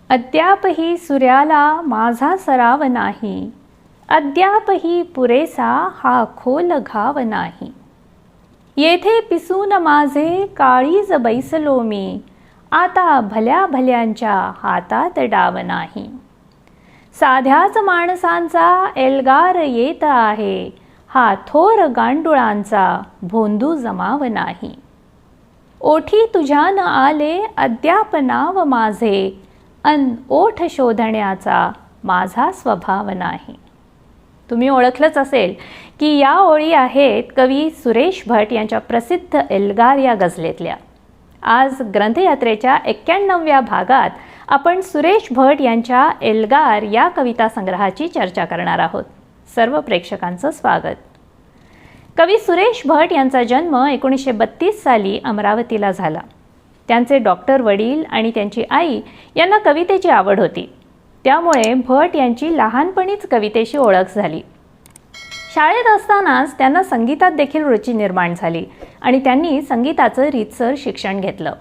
अद्यापही सूर्याला माझा सराव नाही, अद्यापही पुरेसा हा खोल घाव नाही. येथे पिसून माझे काळीज बैसलो मी, आता भल्या भल्यांच्या हातात डाव नाही. साध्याच माणसांचा एल्गार येत आहे, हा थोर गांडुळांचा भोंदू जमाव नाही. ओठी तुझ्यान आले अद्याप नाव माझे, अन ओठ शोधण्याचा माझा स्वभाव नाही. तुम्ही ओळखलंच असेल की या ओळी आहेत कवी सुरेश भट यांच्या प्रसिद्ध एल्गार या गझलेतल्या. आज ग्रंथयात्रेच्या 91व्या भागात आपण सुरेश भट यांच्या एल्गार या कविता संग्रहाची चर्चा करणार आहोत. सर्व प्रेक्षकांचं स्वागत. कवी सुरेश भट यांचा जन्म 1932 साली अमरावतीला झाला. त्यांचे डॉक्टर वडील आणि त्यांची आई यांना कवितेची आवड होती. त्यामुळे भट यांची लहानपणीच कवितेशी ओळख झाली. शाळेत असतानाच त्यांना संगीतात देखील रुची निर्माण झाली आणि त्यांनी संगीताचं रीतसर शिक्षण घेतलं.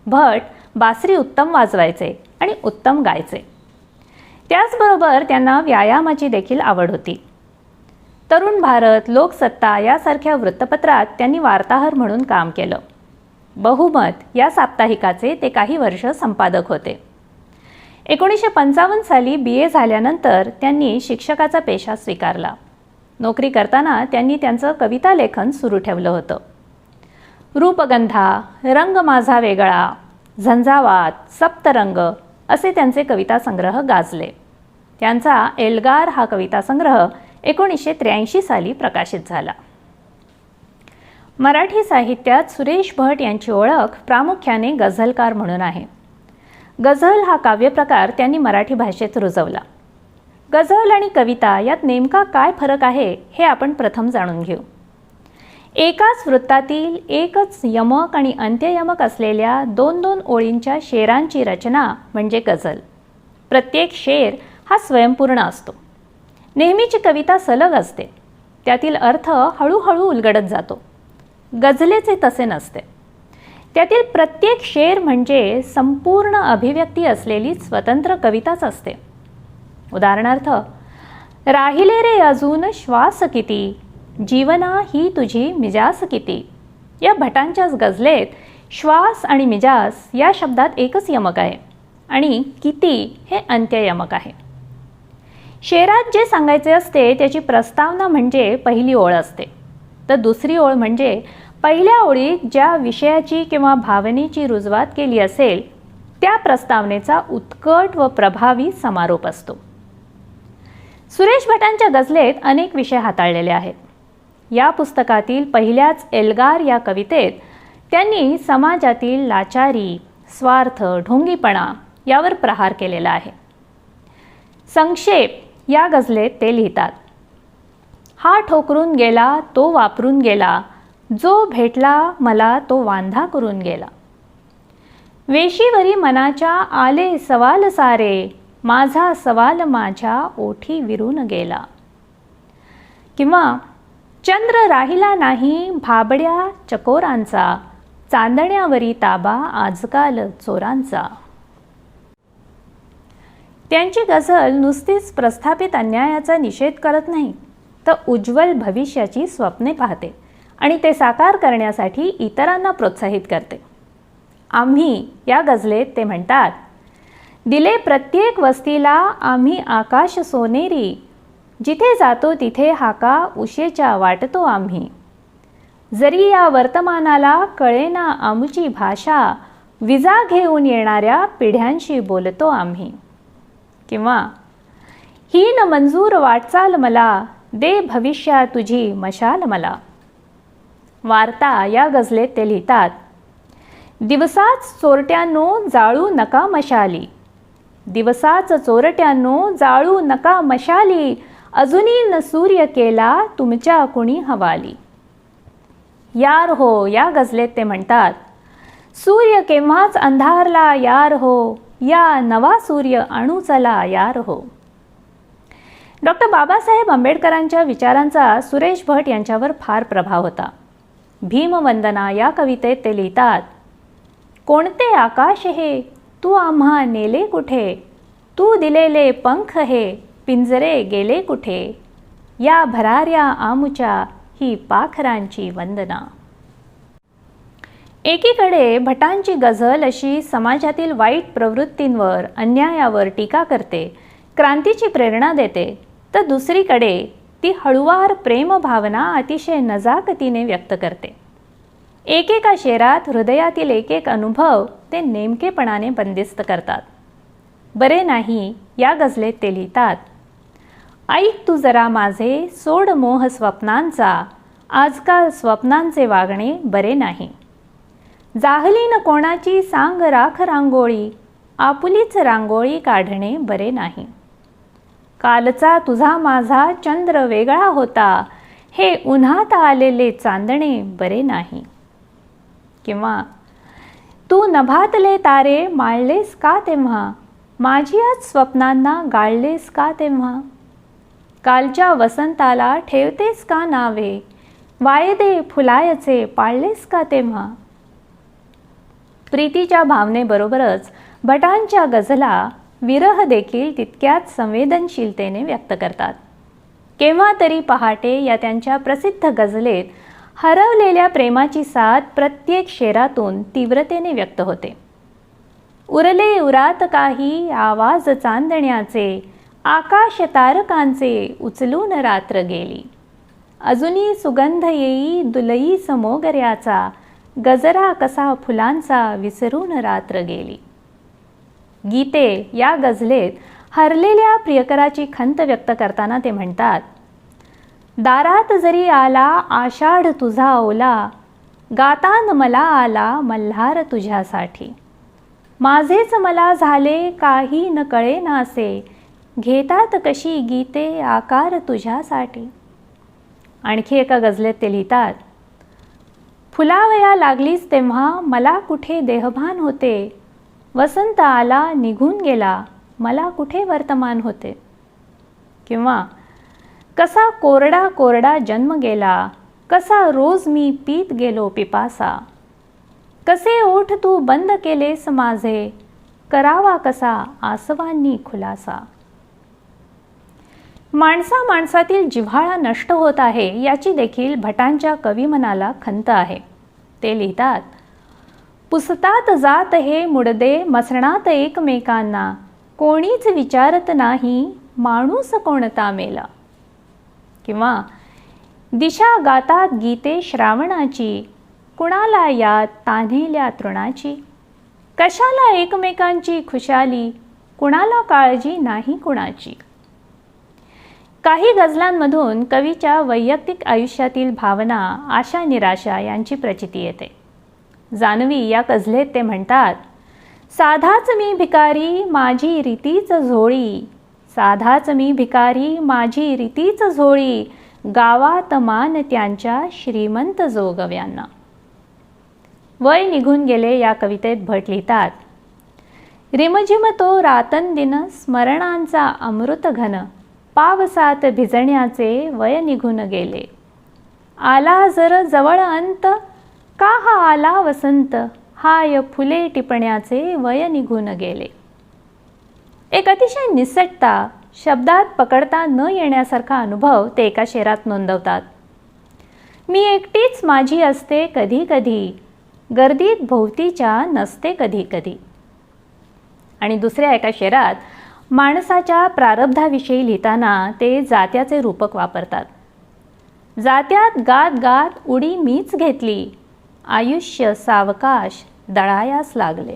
भट बासरी उत्तम वाजवायचे आणि उत्तम गायचे. त्याचबरोबर त्यांना व्यायामाची देखील आवड होती. तरुण भारत, लोकसत्ता यासारख्या वृत्तपत्रात त्यांनी वार्ताहर म्हणून काम केलं. बहुमत या साप्ताहिकाचे ते काही वर्ष संपादक होते. 1955 साली BA झाल्यानंतर त्यांनी शिक्षकाचा पेशा स्वीकारला. नोकरी करताना त्यांनी त्यांचं कविता लेखन सुरू ठेवलं होतं. रूपगंधा, रंग माझा वेगळा, झंझावात, सप्तरंग असे त्यांचे कविता संग्रह गाजले. त्यांचा एल्गार हा कविता संग्रह 1983 साली प्रकाशित झाला. मराठी साहित्यात सुरेश भट यांची ओळख प्रामुख्याने गझलकार म्हणून आहे. गझल हा काव्यप्रकार त्यांनी मराठी भाषेत रुजवला. गझल आणि कविता यात नेमका काय फरक आहे हे आपण प्रथम जाणून घेऊ. एकाच वृत्तातील एकच यमक आणि अंत्ययमक असलेल्या 2-2 ओळींच्या शेरांची रचना म्हणजे गझल. प्रत्येक शेर हा स्वयंपूर्ण असतो. नेहमीची कविता सलग असते, त्यातील अर्थ हळूहळू उलगडत जातो. गझलेचे तसे नसते. त्यातील प्रत्येक शेर म्हणजे संपूर्ण अभिव्यक्ती असलेली स्वतंत्र कविताच असते. उदाहरणार्थ, राहिले रे अजून श्वास किती, जीवना ही तुझी मिजास किती. या भटांच्याच गझलेत श्वास आणि मिजास या शब्दात एकच यमक आहे आणि किती हे अंत्ययमक आहे. शेरात जे सांगायचे असते त्याची प्रस्तावना म्हणजे पहिली ओळ असते, तर दुसरी ओळ म्हणजे पहिल्या ओळीत ज्या विषयाची किंवा भावनेची रुजवात केली असेल त्या प्रस्तावनेचा उत्कट व प्रभावी समारोप असतो. सुरेश भटांच्या गझलेत अनेक विषय हाताळलेले आहेत. या पुस्तकातील पहिल्याच एल्गार या कवितेत त्यांनी समाजातील लाचारी, स्वार्थ, ढोंगीपणा यावर प्रहार केलेला आहे. संक्षेप या गझलेत ते लिहितात, हा ठोकरून गेला तो वापरून गेला, जो भेटला मला तो वांधा करून गेला. वेशीवरी मनाच्या आले सवाल सारे, माझा सवाल माझ्या ओठी विरून गेला. किंवा चंद्र राहिला नाही भाबड्या चकोरांचा, चांदण्यावरी ताबा आजकाल चोरांचा. त्यांची गझल नुसतीच प्रस्थापित अन्यायाचा निषेध करत नाही, तर उज्ज्वल भविष्याची स्वप्ने पाहते आणि ते साकार करण्यासाठी इतरांना प्रोत्साहित करते. आम्ही या गझलेत ते म्हणतात, दिले प्रत्येक वस्तीला आम्ही आकाश सोनेरी, जिथे जातो तिथे हाका उशेच्या वाटतो आम्ही. जरी या वर्तमानाला कळेना आमची भाषा, विजा घेऊन येणाऱ्या पिढ्यांशी बोलतो आम्ही. किंवा हीन मंजूर वाटचाल मला, दे भविष्या तुझी मशाल मला. वार्ता या गझलेत ते लिहितात, दिवसाच चोरट्यांनो जाळू नका मशाली, दिवसाच चोरट्यांनो जाळू नका मशाली, अजूनी न सूर्य केला तुमच्या कुणी हवाली. यार हो या गझलेत ते म्हणतात, सूर्य केव्हाच अंधारला यार हो, या नवा सूर्य आणू चला यार हो. डॉक्टर बाबासाहेब आंबेडकरांच्या विचारांचा सुरेश भट यांच्यावर फार प्रभाव होता. भीमवंदना या कवितेत ते लिहितात, कोणते आकाश हे तू आम्हा नेले कुठे, तू दिलेले पंख हे पिंजरे गेले कुठे, या भराऱ्या आमुच्या ही पाखरांची वंदना. एकीकडे भटांची गझल अशी समाजातील वाईट प्रवृत्तींवर, अन्यायावर टीका करते, क्रांतीची प्रेरणा देते, तर दुसरीकडे ती हळुवार प्रेमभावना अतिशय नजाकतीने व्यक्त करते. एकेका शेरात हृदयातील एक एक अनुभव ते नेमकेपणाने बंदिस्त करतात. बरे नाही या गझलेत ते लिहितात, ऐक तू जरा माझे, सोड मोह स्वप्नांचा, आजकाल स्वप्नांचे वागणे बरे नाही. जाहली न कोणाची सांग राख रांगोळी, आपुलीच रांगोळी काढणे बरे नाही. कालचा तुझा माझा चंद्र वेगळा होता, हे उन्हात आलेले चांदणे बरे नाही. किंवा तू नभातले तारे माळलेस का तेव्हा, माझी आज स्वप्नांना गाळलेस का तेव्हा. कालच्या वसंताला ठेवतेस का नावे, वायदे फुलायचे पाळलेस का तेव्हा. प्रीतीच्या भावनेबरोबरच भटांच्या गझला विरह देखील तितक्याच संवेदनशीलतेने व्यक्त करतात. केव्हा तरी पहाटे या त्यांच्या प्रसिद्ध गझलेत हरवलेल्या प्रेमाची साथ प्रत्येक शेरातून तीव्रतेने व्यक्त होते. उरले उरात काही आवाज चांदण्याचे, आकाश तारकांचे उचलून रात्र गेली. अजूनी सुगंध येई दुलई समोगऱ्याचा, गजरा कसा फुलांचा विसरून रात्र गेली. गीते या गझलेत हरलेल्या प्रियकराची खंत व्यक्त करताना ते म्हणतात, दारात जरी आला आषाढ तुझा ओला, गातान मला आला मल्हार तुझ्यासाठी. माझेच मला झाले काही न कळे नासे, घेतात कशी गीते आकार तुझ्यासाठी. आणखी एका गझलेत ते लिहितात, फुलावया लागलीस तेव्हा मला कुठे देहभान होते, वसंत आला निघून गेला मला कुठे वर्तमान होते. किंवा कसा कोरडा कोरडा जन्म गेला, कसा रोज मी पीत गेलो पिपासा. कसे ओठ तू बंद केलेस माझे, करावा कसा आसवांनी खुलासा. माणसा माणसातील जिव्हाळा नष्ट होत आहे याची देखील भटांच्या कविमनाला खंत आहे. ते लिहितात, पुसतात जात हे मुडदे मसणात एकमेकांना, कोणीच विचारत नाही माणूस कोणता मेला. किंवा दिशा गातात गीते श्रावणाची, कुणाला यात तान्हेल्या तृणाची. कशाला एकमेकांची खुशाली, कुणाला काळजी नाही कुणाची. काही गझलांमधून कवीच्या वैयक्तिक आयुष्यातील भावना, आशा निराशा यांची प्रचिती येते. जानवी या गझलेत ते म्हणतात, साधाच मी भिकारी माझी रीतीच झोळी, साधाच मी भिकारी माझी रीतीच झोळी, गावात मान त्यांच्या श्रीमंत जोगव्यांना. वय निघून गेले या कवितेत भट लिहितात, रिमझिम तो रातंदिन स्मरणांचा अमृत घन, पावसात भिजण्याचे वय निघून गेले. आला जर जवळ अंत, का हा आला वसंत, हाय फुले टिपण्याचे वय निघून गेले. एक अतिशय निसटता, शब्दात पकडता न येण्यासारखा अनुभव ते एका शेरात नोंदवतात. मी एकटीच माझी असते कधी कधी, गर्दीत भोवतीच्या नसते कधी कधी. आणि दुसऱ्या एका शेरात माणसाच्या प्रारब्धाविषयी लिहिताना ते जात्याचे रूपक वापरतात. जात्यात गात गात उडी मीच घेतली, आयुष्य सावकाश दळायास लागले.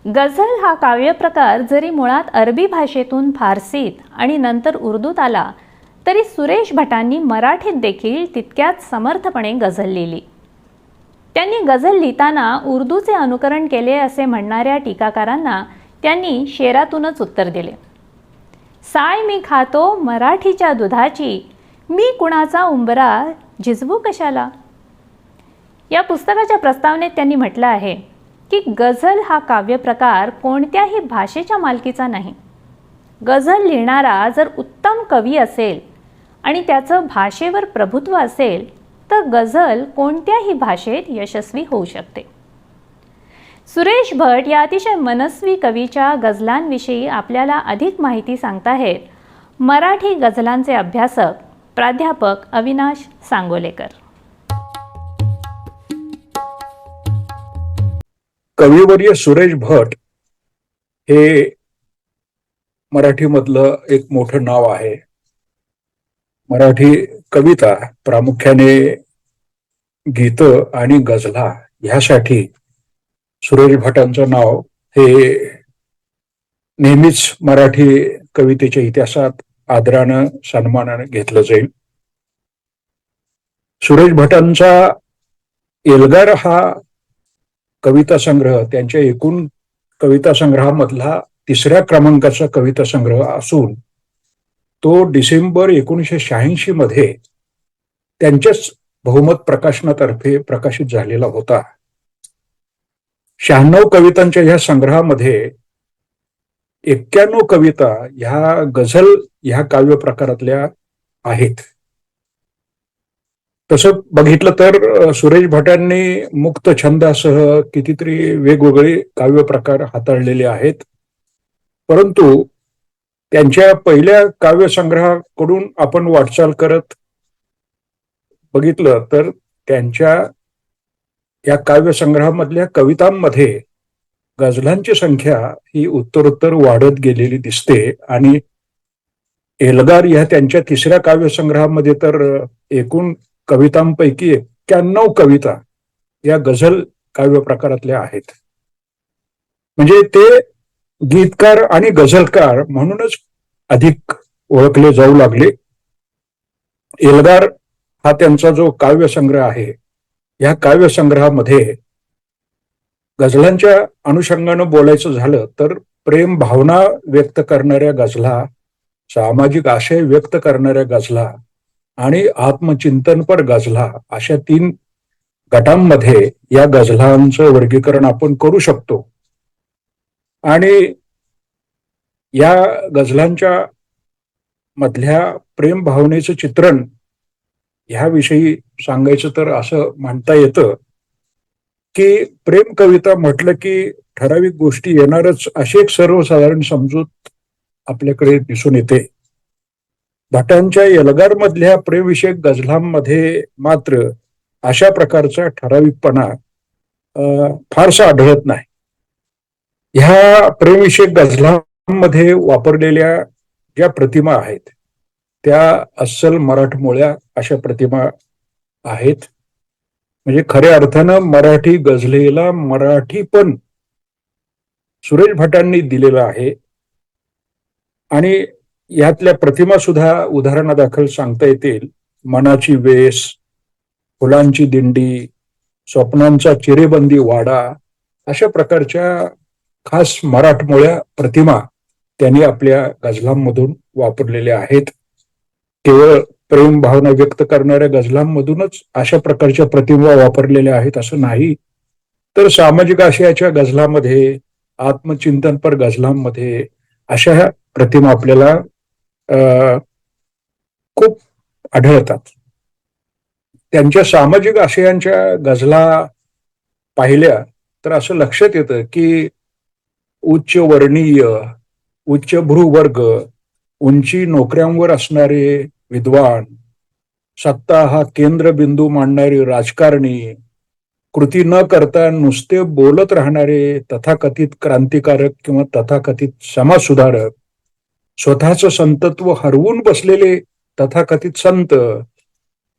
गझल हा काव्यप्रकार जरी मुळात अरबी भाषेतून फारसीत आणि नंतर उर्दूत आला, तरी सुरेश भटांनी मराठीत देखील तितक्याच समर्थपणे गझल लिहिली. त्यांनी गझल लिहिताना उर्दूचे अनुकरण केले असे म्हणणाऱ्या टीकाकारांना त्यांनी शेरातूनच उत्तर दिले. साय मी खातो मराठीच्या दुधाची, मी कुणाचा उंबरा झिजवू कशाला. या पुस्तकाच्या प्रस्तावनेत त्यांनी म्हटलं आहे की गझल हा काव्यप्रकार कोणत्याही भाषेच्या मालकीचा नाही. गझल लिहिणारा जर उत्तम कवी असेल आणि त्याचं भाषेवर प्रभुत्व असेल तर गझल कोणत्याही भाषेत यशस्वी होऊ शकते. सुरेश भट या अतिशय मनस्वी कवीच्या गझलांविषयी आपल्याला अधिक माहिती सांगताहेत मराठी गझलांचे अभ्यासक प्राध्यापक अविनाश सांगोलेकर. कविवर्य सुरेश भट हे मराठीमधलं एक मोठं नाव आहे. मराठी कविता प्रामुख्याने गीत आणि गझला ह्यासाठी सुरेश भटांचं नाव हे नेहमीच मराठी कवितेच्या इतिहासात आदरानं सन्मानानं घेतलं जाईल. सुरेश भटांचा एल्गार हा कविता संग्रह त्यांच्या एकूण कविता संग्रहामधला 3ऱ्या क्रमांकाचा कविता संग्रह असून तो डिसेंबर 1986 मध्ये त्यांच्याच बहुमत प्रकाशनातर्फे प्रकाशित झालेला होता. 96 कवितांच्या ह्या संग्रहामध्ये 91 कविता ह्या गझल ह्या काव्य प्रकारातल्या आहेत. तसं बघितलं तर सुरेश भटांनी मुक्त छंदासह कितीतरी वेगवेगळे काव्य प्रकार हाताळलेले आहेत. परंतु त्यांच्या पहिल्या काव्य संग्रहाकडून आपण वाटचाल करत बघितलं तर त्यांच्या या काव्य संग्रहामधल्या कवितांमध्ये गझलांची संख्या ही उत्तरोत्तर वाढत गेलेली दिसते आणि एल्गार या त्यांच्या 3ऱ्या काव्य संग्रहामध्ये तर एकूण कवितांपैकी 91 कविता या गझल काव्य प्रकारातल्या आहेत. म्हणजे ते गीतकार आणि गझलकार म्हणूनच अधिक ओळखले जाऊ लागले. एल्गार हा त्यांचा जो काव्य संग्रह आहे या काव्य संग्रहामध्ये गझलांच्या अनुषंगानं बोलायचं झालं तर प्रेम भावना व्यक्त करणाऱ्या गझला, सामाजिक आशय व्यक्त करणाऱ्या गझला आणि आत्मचिंतनपर गझला अशा 3 गटांमध्ये या गझलांचं वर्गीकरण आपण करू शकतो. आणि या गझलांच्या मधल्या प्रेम भावनेचं चित्रण ह्याविषयी सांगायचं तर असं म्हणता येतं की प्रेम कविता म्हटलं की ठराविक गोष्टी येणारच अशी एक सर्वसाधारण समजूत आपल्याकडे दिसून येते. भटांच्या एल्गार मधल्या प्रेमविषयक गझलांमध्ये मात्र अशा प्रकारचा ठराविकपणा फारसा आढळत नाही. ह्या प्रेमविषयक गझलांमध्ये वापरलेल्या ज्या प्रतिमा आहेत त्या अस्सल मराठमोळ्या अशा प्रतिमा आहेत. म्हणजे खऱ्या अर्थानं मराठी गझलेला मराठी पण सुरेश भटांनी दिलेला आहे. आणि यातल्या प्रतिमा सुद्धा उदाहरणादाखल सांगता येतील. मनाची वेस, फुलांची दिंडी, स्वप्नांचा चिरेबंदी वाडा अशा प्रकारच्या खास मराठमोळ्या प्रतिमा त्यांनी आपल्या गझलांमधून वापरलेल्या आहेत. केवळ प्रेम भावना व्यक्त करणाऱ्या गझलांमधूनच अशा प्रकारच्या प्रतिमा वापरलेल्या आहेत असं नाही, तर सामाजिक आशयाच्या गझलांमध्ये, आत्मचिंतनपर गझलांमध्ये अशा प्रतिमा आपल्याला खूप आढळतात. त्यांच्या सामाजिक आशयांच्या गझला पाहिल्या तर असं लक्षात येतं की उच्च वर्णीय, उच्च भ्रूवर्ग, उंची नोकऱ्यांवर असणारे विद्वान, सत्ता हा केंद्रबिंदू मांडणारे राजकारणी, कृती न करता नुसते बोलत राहणारे तथाकथित क्रांतिकारक किंवा तथाकथित समाजसुधारक, स्वतःचं संतत्व हरवून बसलेले तथाकथित संत,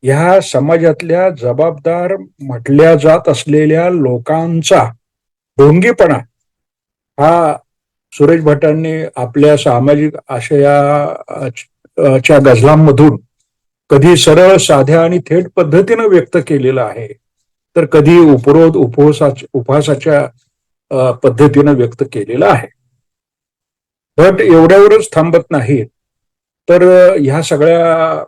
ह्या समाजातल्या जबाबदार म्हटल्या जात असलेल्या लोकांचा ढोंगीपणा हा सुरेश भटांनी आपल्या सामाजिक आशयाच्या गझलांमधून कधी सरळ, साध्या आणि थेट पद्धतीनं व्यक्त केलेला आहे, तर कधी उपरोध उपहासाच्या पद्धतीनं व्यक्त केलेला आहे. भट एवढ्यावरच थांबत नाहीत, तर ह्या सगळ्या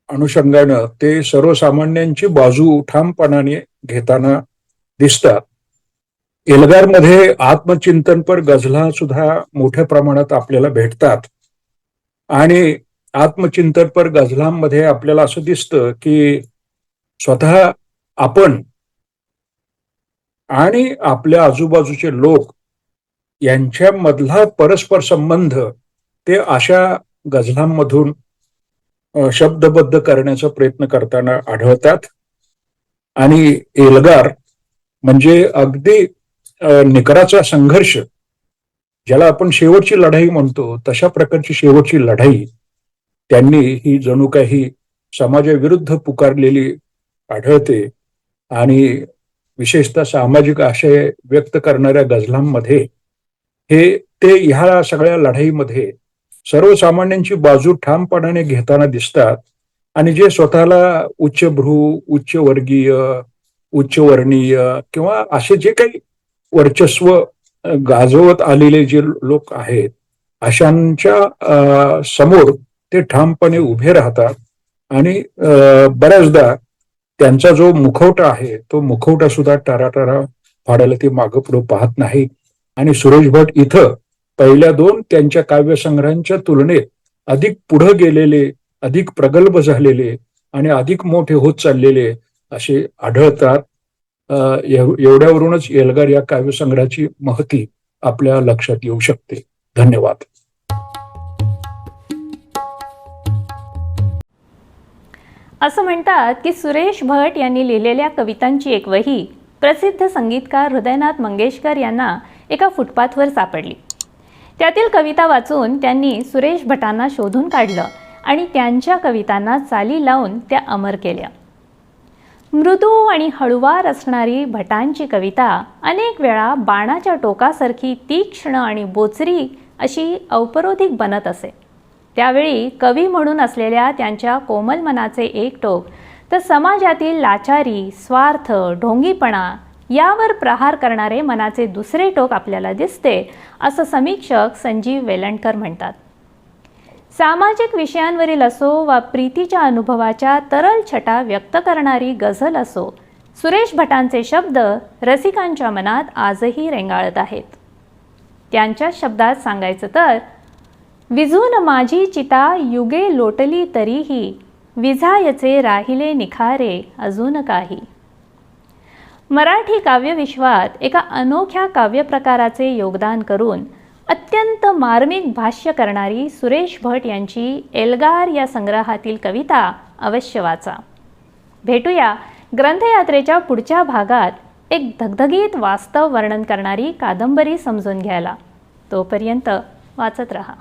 अनुषंगानं ते सर्वसामान्यांची बाजू ठामपणाने घेताना दिसतात. एल्गारमध्ये आत्मचिंतनपर गझला सुद्धा मोठ्या प्रमाणात आपल्याला भेटतात. आणि आत्मचिंतनपर गझलांमध्ये आपल्याला असं दिसतं की स्वतः आपण आणि आपल्या आजूबाजूचे लोक यांच्यामधला परस्पर संबंध ते अशा गझलांमधून शब्दबद्ध करण्याचा प्रयत्न करताना आढळतात. आणि एल्गार म्हणजे अगदी निकराचा संघर्ष, ज्याला आपण शेवटची लढाई म्हणतो, तशा प्रकारची शेवटची लढाई त्यांनी ही जणू काही समाजाविरुद्ध पुकारलेली आढळते. आणि विशेषतः सामाजिक आशय व्यक्त करणाऱ्या गझलांमध्ये हे ते ह्या सगळ्या लढाईमध्ये सर्वसामान्यांची बाजू ठामपणाने घेताना दिसतात. आणि जे स्वतःला उच्चभ्रू, उच्चवर्गीय, उच्चवर्णीय किंवा असे जे काही वर्चस्व गाजवत आलेले जे लोक आहेत, अशांच्या समोर ते ठामपणे उभे राहतात. आणि बऱ्याचदा त्यांचा जो मुखवटा आहे तो मुखवटा सुद्धा टराटरा फाडायला ते मागं पुढं पाहत नाही. आणि सुरेश भट इथं पहिल्या दोन त्यांच्या काव्यसंग्रहांच्या तुलनेत अधिक पुढे गेलेले, अधिक प्रगल्भ झालेले आणि अधिक मोठे होत चाललेले असे आढळतात. एवढ्यावरूनच एल्गार या काव्यसंग्रहाची महती आपल्या लक्षात येऊ शकते. धन्यवाद. असं म्हणतात की सुरेश भट यांनी लिहिलेल्या कवितांची एक वही प्रसिद्ध संगीतकार हृदयनाथ मंगेशकर यांना एका फुटपाथवर सापडली. त्यातील कविता वाचून त्यांनी सुरेश भटांना शोधून काढलं आणि त्यांच्या कवितांना चाली लावून त्या अमर केल्या. मृदू आणि हळुवार असणारी भटांची कविता अनेक वेळा बाणाच्या टोकासारखी तीक्ष्ण आणि बोचरी अशी औपरोधिक बनत असे. त्यावेळी कवी म्हणून असलेल्या त्यांच्या कोमल मनाचे एक टोक तर समाजातील लाचारी, स्वार्थ, ढोंगीपणा यावर प्रहार करणारे मनाचे दुसरे टोक आपल्याला दिसते, असं समीक्षक संजीव वेलणकर म्हणतात. सामाजिक विषयांवरील असो वा प्रीतीच्या अनुभवाच्या तरल छटा व्यक्त करणारी गझल असो, सुरेश भटांचे शब्द रसिकांच्या मनात आजही रेंगाळत आहेत. त्यांच्या शब्दात सांगायचं तर, विझून माझी चिता युगे लोटली तरीही, विझायचे राहिले निखारे अजून काही. मराठी काव्यविश्वात एका अनोख्या काव्यप्रकाराचे योगदान करून अत्यंत मार्मिक भाष्य करणारी सुरेश भट यांची एल्गार या संग्रहातील कविता अवश्य वाचा. भेटूया ग्रंथयात्रेच्या पुढच्या भागात एक धगधगीत वास्तव वर्णन करणारी कादंबरी समजून घ्यायला. तोपर्यंत वाचत रहा.